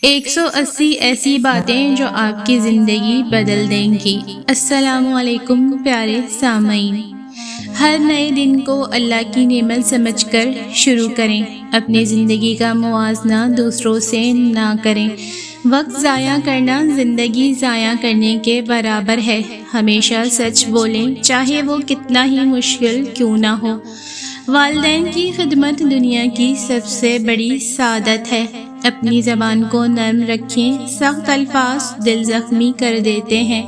180 ایسی باتیں جو آپ کی زندگی بدل دیں گی۔ السلام علیکم پیارے سامعین، ہر نئے دن کو اللہ کی نعمت سمجھ کر شروع کریں۔ اپنی زندگی کا موازنہ دوسروں سے نہ کریں۔ وقت ضائع کرنا زندگی ضائع کرنے کے برابر ہے۔ ہمیشہ سچ بولیں، چاہے وہ کتنا ہی مشکل کیوں نہ ہو۔ والدین کی خدمت دنیا کی سب سے بڑی سعادت ہے۔ اپنی زبان کو نرم رکھیں، سخت الفاظ دل زخمی کر دیتے ہیں۔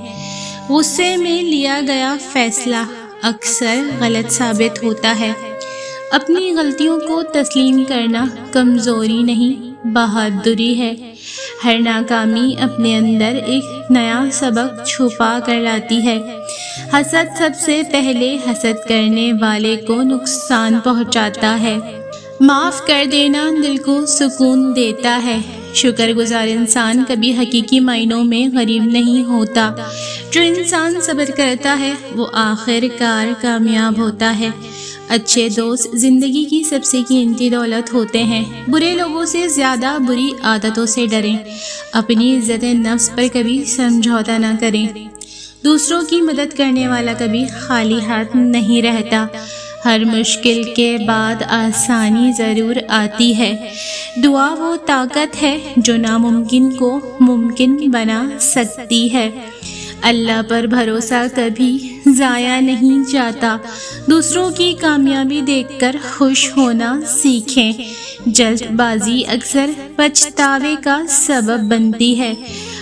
غصے میں لیا گیا فیصلہ اکثر غلط ثابت ہوتا ہے۔ اپنی غلطیوں کو تسلیم کرنا کمزوری نہیں، بہادری ہے۔ ہر ناکامی اپنے اندر ایک نیا سبق چھپا کر لاتی ہے۔ حسد سب سے پہلے حسد کرنے والے کو نقصان پہنچاتا ہے۔ معاف کر دینا دل کو سکون دیتا ہے۔ شکر گزار انسان کبھی حقیقی معنوں میں غریب نہیں ہوتا۔ جو انسان صبر کرتا ہے وہ آخر کار کامیاب ہوتا ہے۔ اچھے دوست زندگی کی سب سے قیمتی دولت ہوتے ہیں۔ برے لوگوں سے زیادہ بری عادتوں سے ڈریں۔ اپنی عزت نفس پر کبھی سمجھوتا نہ کریں۔ دوسروں کی مدد کرنے والا کبھی خالی ہاتھ نہیں رہتا۔ ہر مشکل کے بعد آسانی ضرور آتی ہے۔ دعا وہ طاقت ہے جو ناممکن کو ممکن بنا سکتی ہے۔ اللہ پر بھروسہ کبھی ضائع نہیں جاتا۔ دوسروں کی کامیابی دیکھ کر خوش ہونا سیکھیں۔ جلد بازی اکثر پچھتاوے کا سبب بنتی ہے۔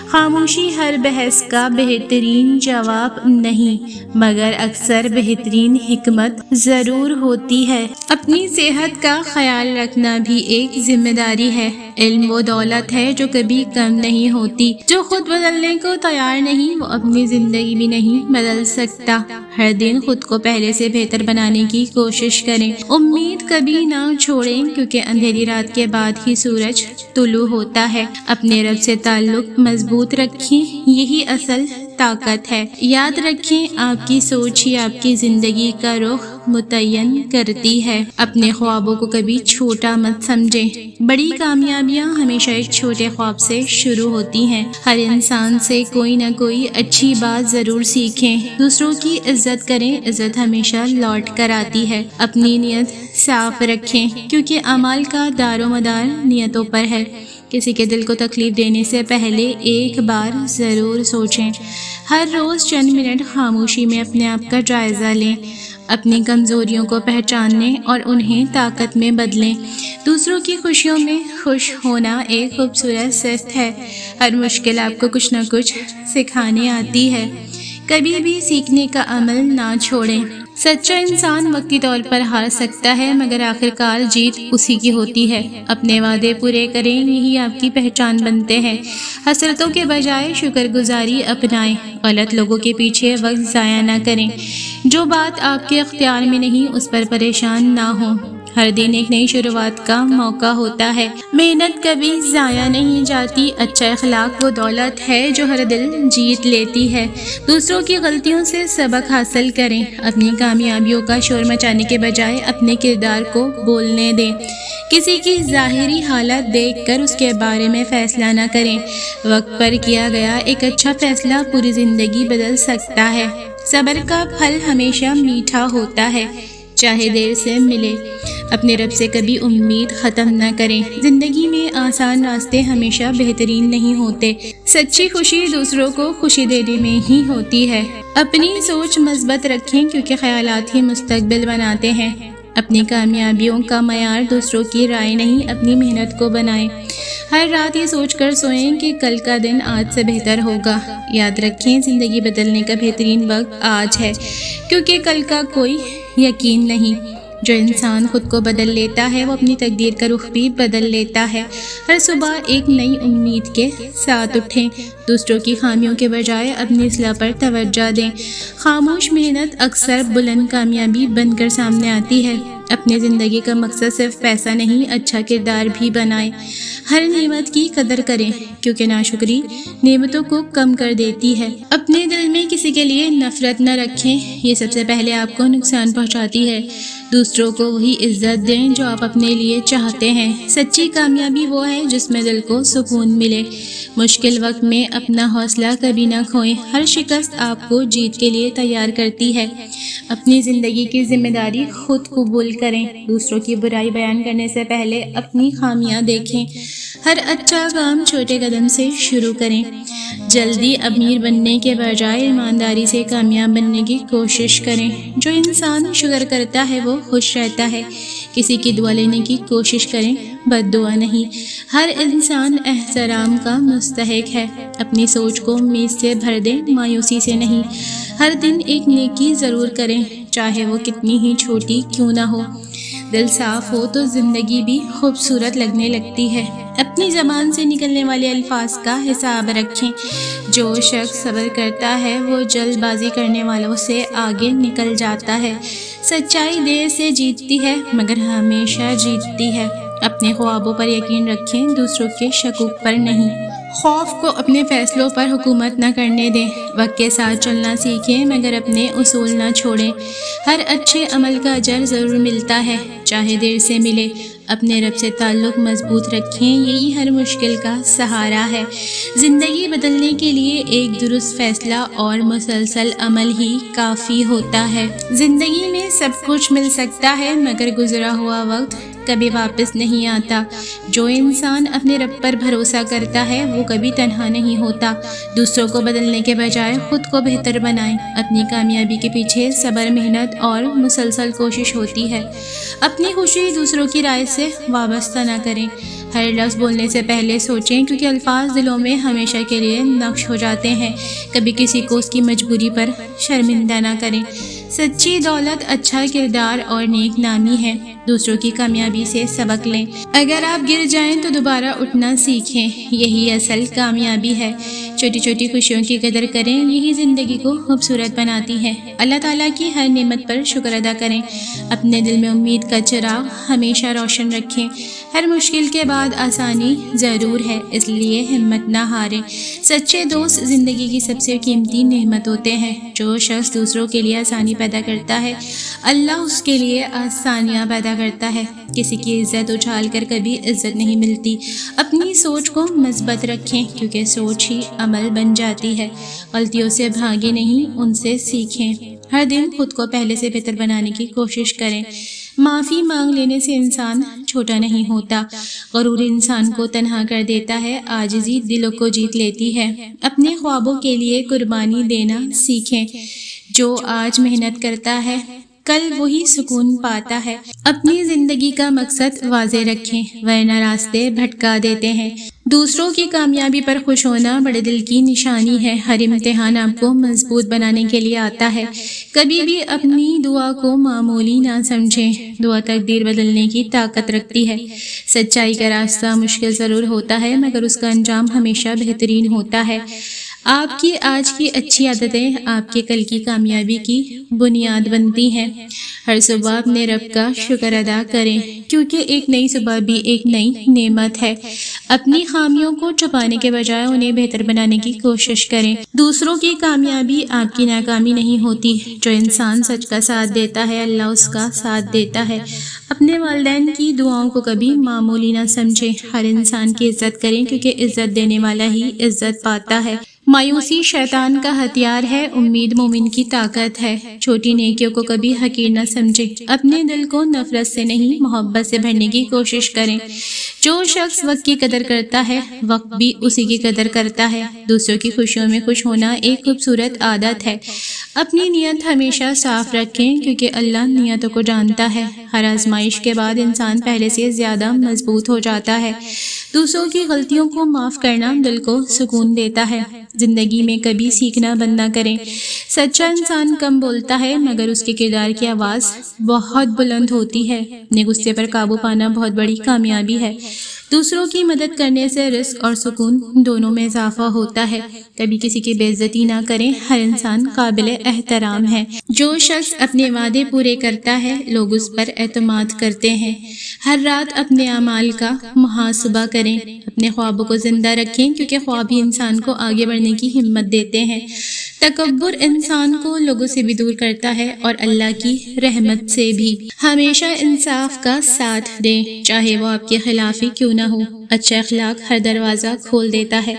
خاموشی ہر بحث کا بہترین جواب نہیں، مگر اکثر بہترین حکمت ضرور ہوتی ہے۔ اپنی صحت کا خیال رکھنا بھی ایک ذمہ داری ہے۔ علم وہ دولت ہے جو کبھی کم نہیں ہوتی۔ جو خود بدلنے کو تیار نہیں وہ اپنی زندگی بھی نہیں بدل سکتا۔ ہر دن خود کو پہلے سے بہتر بنانے کی کوشش کریں۔ امید کبھی نہ چھوڑیں، کیونکہ اندھیری رات کے بعد ہی سورج طلوع ہوتا ہے۔ اپنے رب سے تعلق مضبوط رکھیں، یہی اصل طاقت ہے۔ یاد رکھیں، آپ کی سوچ ہی آپ کی زندگی کا رخ متعین کرتی ہے۔ اپنے خوابوں کو کبھی چھوٹا مت سمجھیں۔ بڑی کامیابیاں ہمیشہ ایک چھوٹے خواب سے شروع ہوتی ہیں۔ ہر انسان سے کوئی نہ کوئی اچھی بات ضرور سیکھیں۔ دوسروں کی عزت کریں، عزت ہمیشہ لوٹ کر آتی ہے۔ اپنی نیت صاف رکھیں، کیونکہ اعمال کا دار و مدار نیتوں پر ہے۔ کسی کے دل کو تکلیف دینے سے پہلے ایک بار ضرور سوچیں۔ ہر روز چند منٹ خاموشی میں اپنے آپ کا جائزہ لیں۔ اپنی کمزوریوں کو پہچانیں اور انہیں طاقت میں بدلیں۔ دوسروں کی خوشیوں میں خوش ہونا ایک خوبصورت صفت ہے۔ ہر مشکل آپ کو کچھ نہ کچھ سکھانے آتی ہے۔ کبھی بھی سیکھنے کا عمل نہ چھوڑیں۔ سچا انسان وقتی طور پر ہار سکتا ہے، مگر آخرکار جیت اسی کی ہوتی ہے۔ اپنے وعدے پورے کریں، یہی آپ کی پہچان بنتے ہیں۔ حسرتوں کے بجائے شکر گزاری اپنائیں۔ غلط لوگوں کے پیچھے وقت ضائع نہ کریں۔ جو بات آپ کے اختیار میں نہیں اس پر پریشان نہ ہوں۔ ہر دن ایک نئی شروعات کا موقع ہوتا ہے۔ محنت کبھی ضائع نہیں جاتی۔ اچھا اخلاق وہ دولت ہے جو ہر دل جیت لیتی ہے۔ دوسروں کی غلطیوں سے سبق حاصل کریں۔ اپنی کامیابیوں کا شور مچانے کے بجائے اپنے کردار کو بولنے دیں۔ کسی کی ظاہری حالت دیکھ کر اس کے بارے میں فیصلہ نہ کریں۔ وقت پر کیا گیا ایک اچھا فیصلہ پوری زندگی بدل سکتا ہے۔ صبر کا پھل ہمیشہ میٹھا ہوتا ہے، چاہے دیر سے ملے۔ اپنے رب سے کبھی امید ختم نہ کریں۔ زندگی میں آسان راستے ہمیشہ بہترین نہیں ہوتے۔ سچی خوشی دوسروں کو خوشی دینے میں ہی ہوتی ہے۔ اپنی سوچ مثبت رکھیں، کیونکہ خیالات ہی مستقبل بناتے ہیں۔ اپنی کامیابیوں کا معیار دوسروں کی رائے نہیں، اپنی محنت کو بنائیں۔ ہر رات یہ سوچ کر سوئیں کہ کل کا دن آج سے بہتر ہوگا۔ یاد رکھیں، زندگی بدلنے کا بہترین وقت آج ہے، کیونکہ کل کا کوئی یقین نہیں۔ جو انسان خود کو بدل لیتا ہے وہ اپنی تقدیر کا رخ بھی بدل لیتا ہے۔ ہر صبح ایک نئی امید کے ساتھ اٹھیں۔ دوسروں کی خامیوں کے بجائے اپنی اصلاح پر توجہ دیں۔ خاموش محنت اکثر بلند کامیابی بن کر سامنے آتی ہے۔ اپنی زندگی کا مقصد صرف پیسہ نہیں، اچھا کردار بھی بنائیں۔ ہر نعمت کی قدر کریں کیونکہ ناشکری نعمتوں کو کم کر دیتی ہے۔ اپنے دل میں کسی کے لیے نفرت نہ رکھیں، یہ سب سے پہلے آپ کو نقصان پہنچاتی ہے۔ دوسروں کو وہی عزت دیں جو آپ اپنے لیے چاہتے ہیں۔ سچی کامیابی وہ ہے جس میں دل کو سکون ملے۔ مشکل وقت میں اپنا حوصلہ کبھی نہ کھوئیں، ہر شکست آپ کو جیت کے لیے تیار کرتی ہے۔ اپنی زندگی کی ذمہ داری خود قبول کریں، دوسروں کی برائی بیان کرنے سے پہلے اپنی خامیاں دیکھیں۔ ہر اچھا کام چھوٹے قدم سے شروع کریں۔ جلدی امیر بننے کے بجائے ایمانداری سے کامیاب بننے کی کوشش کریں۔ جو انسان شکر کرتا ہے وہ خوش رہتا ہے۔ کسی کی دعا لینے کی کوشش کریں، بد دعا نہیں۔ ہر انسان احترام کا مستحق ہے۔ اپنی سوچ کو امید سے بھر دیں، مایوسی سے نہیں۔ ہر دن ایک نیکی ضرور کریں، چاہے وہ کتنی ہی چھوٹی کیوں نہ ہو۔ دل صاف ہو تو زندگی بھی خوبصورت لگنے لگتی ہے۔ اپنی زبان سے نکلنے والے الفاظ کا حساب رکھیں۔ جو شخص صبر کرتا ہے وہ جلد بازی کرنے والوں سے آگے نکل جاتا ہے۔ سچائی دیر سے جیتتی ہے مگر ہمیشہ جیتتی ہے۔ اپنے خوابوں پر یقین رکھیں، دوسروں کے شکوک پر نہیں۔ خوف کو اپنے فیصلوں پر حکومت نہ کرنے دیں۔ وقت کے ساتھ چلنا سیکھیں مگر اپنے اصول نہ چھوڑیں۔ ہر اچھے عمل کا اجر ضرور ملتا ہے، چاہے دیر سے ملے۔ اپنے رب سے تعلق مضبوط رکھیں، یہی ہر مشکل کا سہارا ہے۔ زندگی بدلنے کے لیے ایک درست فیصلہ اور مسلسل عمل ہی کافی ہوتا ہے۔ زندگی میں سب کچھ مل سکتا ہے مگر گزرا ہوا وقت کبھی واپس نہیں آتا۔ جو انسان اپنے رب پر بھروسہ کرتا ہے وہ کبھی تنہا نہیں ہوتا۔ دوسروں کو بدلنے کے بجائے خود کو بہتر بنائیں۔ اپنی کامیابی کے پیچھے صبر، محنت اور مسلسل کوشش ہوتی ہے۔ اپنی خوشی دوسروں کی رائے سے وابستہ نہ کریں۔ ہر لفظ بولنے سے پہلے سوچیں کیونکہ الفاظ دلوں میں ہمیشہ کے لیے نقش ہو جاتے ہیں۔ کبھی کسی کو اس کی مجبوری پر شرمندہ نہ کریں۔ سچی دولت اچھا کردار اور نیک نامی ہے۔ دوسروں کی کامیابی سے سبق لیں۔ اگر آپ گر جائیں تو دوبارہ اٹھنا سیکھیں، یہی اصل کامیابی ہے۔ چھوٹی چھوٹی خوشیوں کی قدر کریں، یہی زندگی کو خوبصورت بناتی ہے۔ اللہ تعالیٰ کی ہر نعمت پر شکر ادا کریں۔ اپنے دل میں امید کا چراغ ہمیشہ روشن رکھیں۔ ہر مشکل کے بعد آسانی ضرور ہے، اس لیے ہمت نہ ہاریں۔ سچے دوست زندگی کی سب سے قیمتی نعمت ہوتے ہیں۔ جو شخص دوسروں کے لیے آسانی پیدا کرتا ہے اللہ اس کے لیے آسانیاں پیدا کرتا ہے۔ کسی کی عزت اچھال کر کبھی عزت نہیں ملتی۔ اپنی سوچ کو مثبت رکھیں کیونکہ سوچ ہی عمل بن جاتی ہے۔ غلطیوں سے بھاگیں نہیں، ان سے سیکھیں۔ ہر دن خود کو پہلے سے بہتر بنانے کی کوشش کریں۔ معافی مانگ لینے سے انسان چھوٹا نہیں ہوتا، غرور انسان کو تنہا کر دیتا ہے، عاجزی دلوں کو جیت لیتی ہے۔ اپنے خوابوں کے لیے قربانی دینا سیکھیں۔ جو آج محنت کرتا ہے کل وہی سکون پاتا ہے۔ اپنی زندگی کا مقصد واضح رکھیں ورنہ راستے بھٹکا دیتے ہیں۔ دوسروں کی کامیابی پر خوش ہونا بڑے دل کی نشانی ہے۔ ہر امتحان آپ کو مضبوط بنانے کے لیے آتا ہے۔ کبھی بھی اپنی دعا کو معمولی نہ سمجھیں، دعا تقدیر بدلنے کی طاقت رکھتی ہے۔ سچائی کا راستہ مشکل ضرور ہوتا ہے مگر اس کا انجام ہمیشہ بہترین ہوتا ہے۔ آپ کی آج کی اچھی عادتیں آپ کے کل کی کامیابی کی بنیاد بنتی ہیں۔ ہر صبح اپنے رب کا شکر ادا کریں کیونکہ ایک نئی صبح بھی ایک نئی نعمت ہے۔ اپنی خامیوں کو چھپانے کے بجائے انہیں بہتر بنانے کی کوشش کریں۔ دوسروں کی کامیابی آپ کی ناکامی نہیں ہوتی۔ جو انسان سچ کا ساتھ دیتا ہے اللہ اس کا ساتھ دیتا ہے۔ اپنے والدین کی دعاؤں کو کبھی معمولی نہ سمجھیں۔ ہر انسان کی عزت کریں کیونکہ عزت دینے والا ہی عزت پاتا ہے۔ مایوسی شیطان کا ہتھیار ہے، امید مومن کی طاقت ہے۔ چھوٹی نیکیوں کو کبھی حقیر نہ سمجھیں۔ اپنے دل کو نفرت سے نہیں محبت سے بھرنے کی کوشش کریں۔ جو شخص وقت کی قدر کرتا ہے وقت بھی اسی کی قدر کرتا ہے۔ دوسروں کی خوشیوں میں خوش ہونا ایک خوبصورت عادت ہے۔ اپنی نیت ہمیشہ صاف رکھیں کیونکہ اللہ نیتوں کو جانتا ہے۔ ہر آزمائش کے بعد انسان پہلے سے زیادہ مضبوط ہو جاتا ہے۔ دوسروں کی غلطیوں کو معاف کرنا دل کو سکون دیتا ہے۔ زندگی میں کبھی سیکھنا بند نہ کریں۔ سچا انسان کم بولتا ہے مگر اس کے کردار کی آواز بہت بلند ہوتی ہے۔ اپنے غصے پر قابو پانا بہت بڑی کامیابی ہے۔ دوسروں کی مدد کرنے سے رزق اور سکون دونوں میں اضافہ ہوتا ہے۔ کبھی کسی کی بے عزتی نہ کریں، ہر انسان قابل احترام ہے۔ جو شخص اپنے وعدے پورے کرتا ہے لوگ اس پر اعتماد کرتے ہیں۔ ہر رات اپنے اعمال کا محاسبہ کریں، اپنے خوابوں کو زندہ رکھیں کیونکہ خواب ہی انسان کو آگے بڑھنے کی ہمت دیتے ہیں۔ تکبر انسان کو لوگوں سے بھی دور کرتا ہے اور اللہ کی رحمت سے بھی۔ ہمیشہ انصاف کا ساتھ دیں، چاہے وہ آپ کے خلاف ہی کیوں نہ ہو۔ اچھا اخلاق ہر دروازہ کھول دیتا ہے۔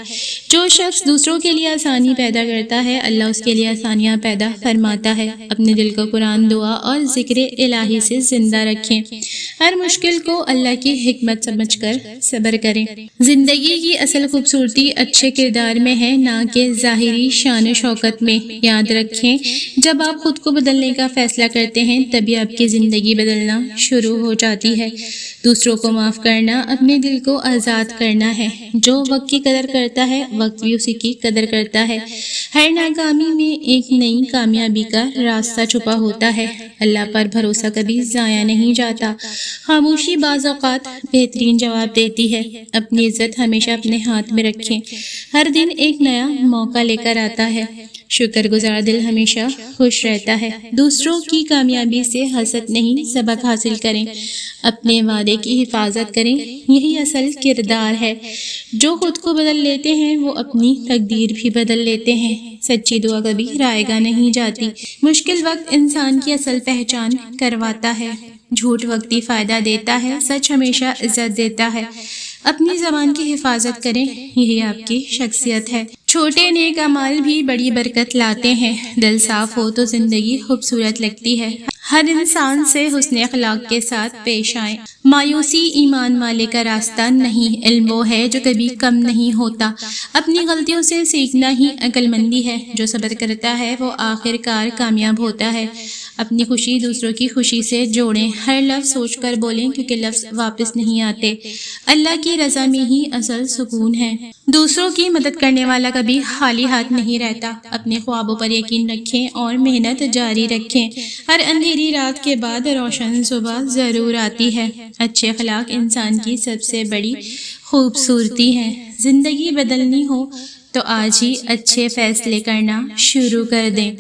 جو شخص دوسروں کے لیے آسانی پیدا کرتا ہے اللہ اس کے لیے آسانیاں پیدا فرماتا ہے۔ اپنے دل کو قرآن، دعا اور ذکر الہی سے زندہ رکھیں۔ ہر مشکل کو اللہ کی حکمت سمجھ کر صبر کریں۔ زندگی کی اصل خوبصورتی اچھے کردار میں ہے، نہ کہ ظاہری شان و شوکت میں۔ یاد رکھیں، جب آپ خود کو بدلنے کا فیصلہ کرتے ہیں تبھی آپ کی زندگی بدلنا شروع ہو جاتی ہے۔ دوسروں کو معاف کرنا اپنے دل کو آزاد کرنا ہے۔ جو وقت کی قدر کرتا ہے وقت بھی اسی کی قدر کرتا ہے۔ ہر ناکامی میں ایک نئی کامیابی کا راستہ چھپا ہوتا ہے۔ اللہ پر بھروسہ کبھی ضائع نہیں جاتا۔ خاموشی بعض اوقات بہترین جواب دیتی ہے۔ اپنی عزت ہمیشہ اپنے ہاتھ میں رکھیں، ہر دن ایک نیا موقع لے کر آتا ہے۔ شکر گزار دل ہمیشہ خوش رہتا ہے۔ دوسروں کی کامیابی سے حسد نہیں، سبق حاصل کریں۔ اپنے وعدے کی حفاظت کریں، یہی اصل کردار ہے۔ جو خود کو بدل لیتے ہیں وہ اپنی تقدیر بھی بدل لیتے ہیں۔ سچی دعا کبھی رائے گاہ نہیں جاتی۔ مشکل وقت انسان کی اصل پہچان کرواتا ہے۔ جھوٹ وقتی فائدہ دیتا ہے، سچ ہمیشہ عزت دیتا ہے۔ اپنی زبان کی حفاظت کریں، یہی آپ کی شخصیت ہے۔ چھوٹے نیک اعمال بھی بڑی برکت لاتے ہیں۔ دل صاف ہو تو زندگی خوبصورت لگتی ہے۔ ہر انسان سے حسن اخلاق کے ساتھ پیش آئیں۔ مایوسی ایمان والے کا راستہ نہیں، علم وہ ہے جو کبھی کم نہیں ہوتا۔ اپنی غلطیوں سے سیکھنا ہی عقل مندی ہے۔ جو صبر کرتا ہے وہ آخر کار کامیاب ہوتا ہے۔ اپنی خوشی دوسروں کی خوشی سے جوڑیں۔ ہر لفظ سوچ کر بولیں کیونکہ لفظ واپس نہیں آتے۔ اللہ کی رضا میں ہی اصل سکون ہے۔ دوسروں کی مدد کرنے والا کبھی خالی ہاتھ نہیں رہتا۔ اپنے خوابوں پر یقین رکھیں اور محنت جاری رکھیں۔ ہر اندھیری رات کے بعد روشن صبح ضرور آتی ہے۔ اچھے اخلاق انسان کی سب سے بڑی خوبصورتی ہے۔ زندگی بدلنی ہو تو آج ہی اچھے فیصلے کرنا شروع کر دیں۔